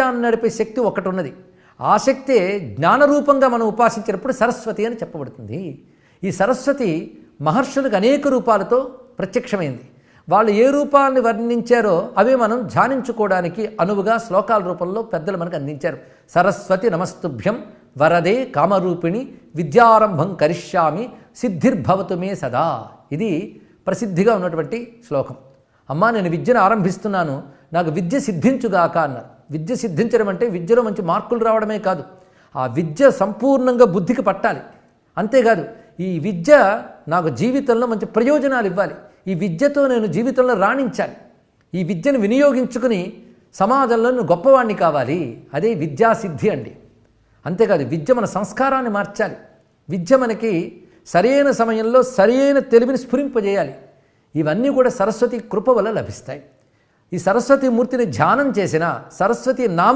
నడిపే శక్తి ఒకటి ఉన్నది. ఆ శక్తే జ్ఞానరూపంగా మనం ఉపాసించినప్పుడు సరస్వతి అని చెప్పబడుతుంది. ఈ సరస్వతి మహర్షులకు అనేక రూపాలతో ప్రత్యక్షమైంది. వాళ్ళు ఏ రూపాన్ని వర్ణించారో అవే మనం ధ్యానించుకోవడానికి అనువుగా శ్లోకాల రూపంలో పెద్దలు మనకు అందించారు. సరస్వతి నమస్తుభ్యం వరదే కామరూపిణి విద్యారంభం కరిష్యామి సిద్ధిర్భవతు మే సదా. ఇది ప్రసిద్ధిగా ఉన్నటువంటి శ్లోకం. అమ్మా, నేను విద్యను ఆరంభిస్తున్నాను, నాకు విద్య సిద్ధించుగాక అన్నారు. విద్య సిద్ధించడం అంటే విద్యలో మంచి మార్కులు రావడమే కాదు, ఆ విద్య సంపూర్ణంగా బుద్ధికి పట్టాలి. అంతేకాదు, ఈ విద్య నాకు జీవితంలో మంచి ప్రయోజనాలు ఇవ్వాలి, ఈ విద్యతో నేను జీవితంలో రాణించాలి, ఈ విద్యను వినియోగించుకుని సమాజంలో నేను గొప్పవాణ్ణి కావాలి. అదే విద్యాసిద్ధి అండి. అంతేకాదు, విద్య మన సంస్కారాన్ని మార్చాలి. విద్య మనకి సరైన సమయంలో సరైన తెలివిని స్ఫురింపజేయాలి. ఇవన్నీ కూడా సరస్వతి కృప వల్ల లభిస్తాయి. ఈ సరస్వతి మూర్తిని ధ్యానం చేసిన, సరస్వతి నామ